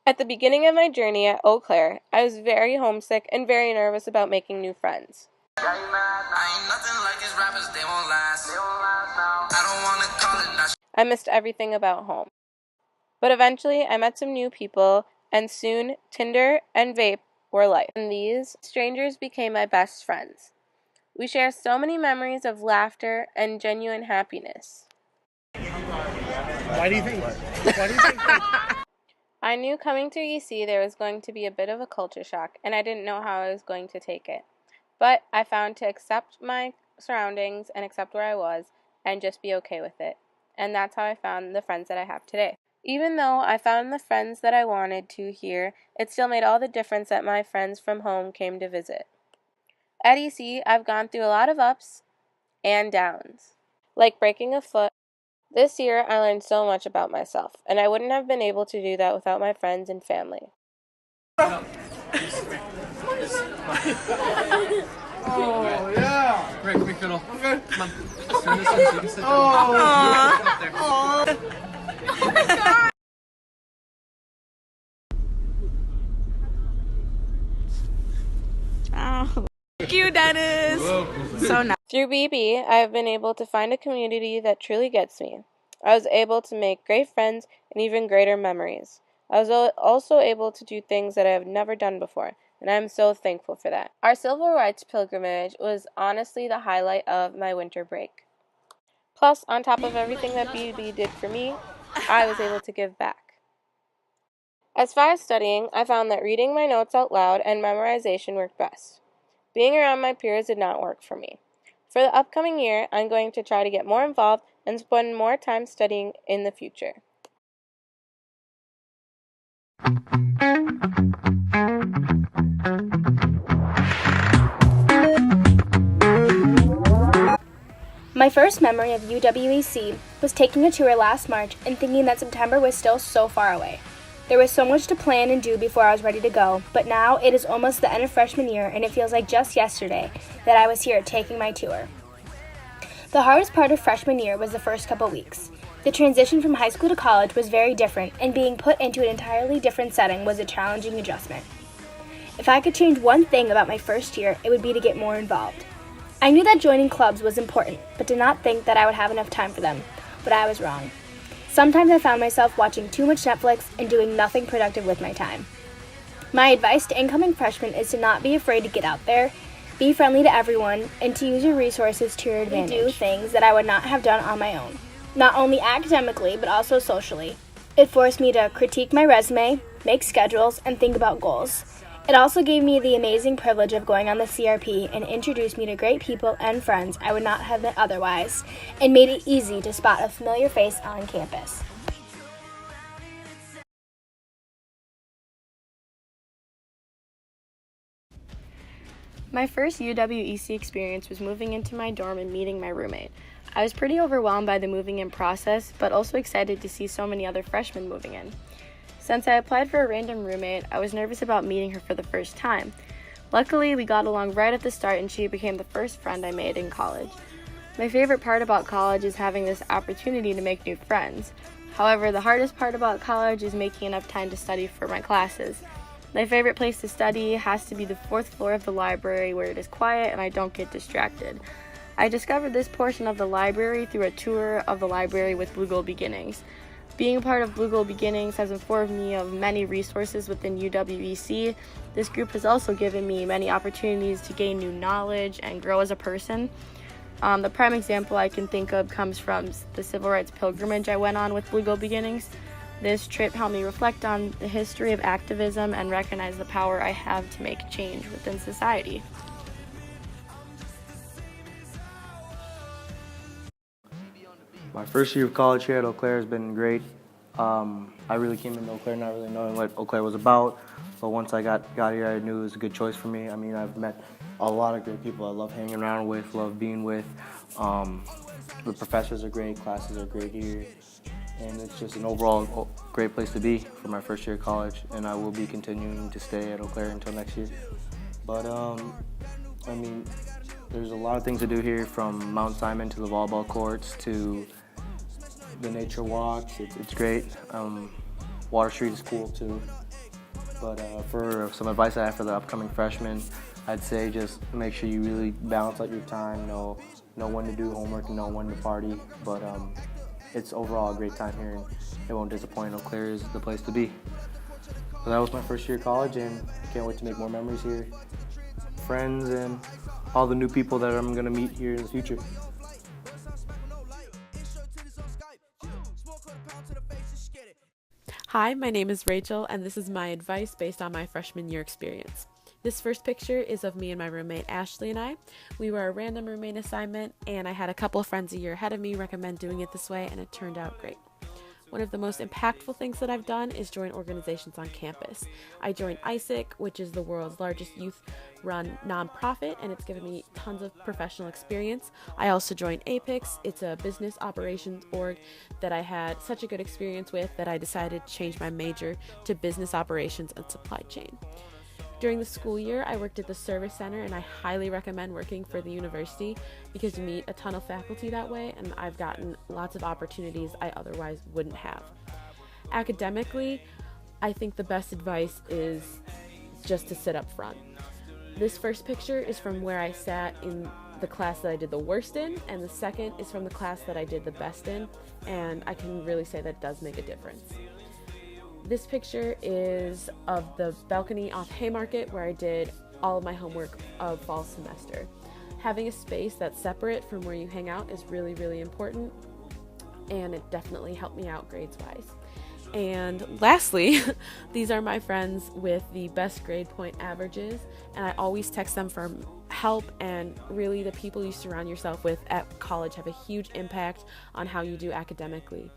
At the beginning of my journey at Eau Claire, I was very homesick and very nervous about making new friends. I missed everything about home. But eventually, I met some new people, and soon Tinder and vape were life. And these strangers became my best friends. We share so many memories of laughter and genuine happiness. Why do you think? I knew coming to EC there was going to be a bit of a culture shock, and I didn't know how I was going to take it. But I found to accept my surroundings and accept where I was and just be okay with it. And that's how I found the friends that I have today. Even though I found the friends that I wanted to here, it still made all the difference that my friends from home came to visit. At EC, I've gone through a lot of ups and downs, like breaking a foot. This year, I learned so much about myself, and I wouldn't have been able to do that without my friends and family. Oh yeah. Rick, we fiddle. Okay. Come on. Let's turn this on so you can sit down. Oh. Up there. Thank you, Dennis. So nice. Through BB, I have been able to find a community that truly gets me. I was able to make great friends and even greater memories. I was also able to do things that I have never done before, and I am so thankful for that. Our civil rights pilgrimage was honestly the highlight of my winter break. Plus, on top of everything that BB did for me, I was able to give back. As far as studying, I found that reading my notes out loud and memorization worked best. Being around my peers did not work for me. For the upcoming year, I'm going to try to get more involved and spend more time studying in the future. My first memory of UWEC was taking a tour last March and thinking that September was still so far away. There was so much to plan and do before I was ready to go, but now it is almost the end of freshman year and it feels like just yesterday that I was here taking my tour. The hardest part of freshman year was the first couple weeks. The transition from high school to college was very different, and being put into an entirely different setting was a challenging adjustment. If I could change one thing about my first year, it would be to get more involved. I knew that joining clubs was important, but did not think that I would have enough time for them, but I was wrong. Sometimes I found myself watching too much Netflix and doing nothing productive with my time. My advice to incoming freshmen is to not be afraid to get out there, be friendly to everyone, and to use your resources to your advantage. Do things that I would not have done on my own, not only academically, but also socially. It forced me to critique my resume, make schedules, and think about goals. It also gave me the amazing privilege of going on the CRP and introduced me to great people and friends I would not have met otherwise, and made it easy to spot a familiar face on campus. My first UWEC experience was moving into my dorm and meeting my roommate. I was pretty overwhelmed by the moving in process, but also excited to see so many other freshmen moving in. Since I applied for a random roommate, I was nervous about meeting her for the first time. Luckily, we got along right at the start and she became the first friend I made in college. My favorite part about college is having this opportunity to make new friends. However, the hardest part about college is making enough time to study for my classes. My favorite place to study has to be the 4th floor of the library where it is quiet and I don't get distracted. I discovered this portion of the library through a tour of the library with Blue Gold Beginnings. Being a part of Blue Gold Beginnings has informed me of many resources within UWEC. This group has also given me many opportunities to gain new knowledge and grow as a person. The prime example I can think of comes from the civil rights pilgrimage I went on with Blue Gold Beginnings. This trip helped me reflect on the history of activism and recognize the power I have to make change within society. My first year of college here at Eau Claire has been great. I really came into Eau Claire not really knowing what Eau Claire was about, but once I got here, I knew it was a good choice for me. I mean, I've met a lot of great people I love hanging around with, love being with. The professors are great, classes are great here, and it's just an overall great place to be for my first year of college, and I will be continuing to stay at Eau Claire until next year. But, I mean, there's a lot of things to do here, from Mount Simon to the volleyball courts to the nature walks. It's great. Water Street is cool too. But for some advice I have for the upcoming freshmen, I'd say just make sure you really balance out your time, know when to do homework and know when to party. But it's overall a great time here, and it won't disappoint. Eau Claire is the place to be. So that was my first year of college, and I can't wait to make more memories here. Friends and all the new people that I'm gonna meet here in the future. Hi, my name is Rachel, and this is my advice based on my freshman year experience. This first picture is of me and my roommate Ashley and I. We were a random roommate assignment, and I had a couple of friends a year ahead of me recommend doing it this way, and it turned out great. One of the most impactful things that I've done is join organizations on campus. I joined ISIC, which is the world's largest youth-run nonprofit, and it's given me tons of professional experience. I also joined APICS. It's a business operations org that I had such a good experience with that I decided to change my major to business operations and supply chain. During the school year, I worked at the Service Center, and I highly recommend working for the university because you meet a ton of faculty that way, and I've gotten lots of opportunities I otherwise wouldn't have. Academically, I think the best advice is just to sit up front. This first picture is from where I sat in the class that I did the worst in, and the second is from the class that I did the best in, and I can really say that does make a difference. This picture is of the balcony off Haymarket where I did all of my homework of fall semester. Having a space that's separate from where you hang out is really, really important, and it definitely helped me out grades-wise. And lastly, these are my friends with the best grade point averages, and I always text them for help, and really the people you surround yourself with at college have a huge impact on how you do academically.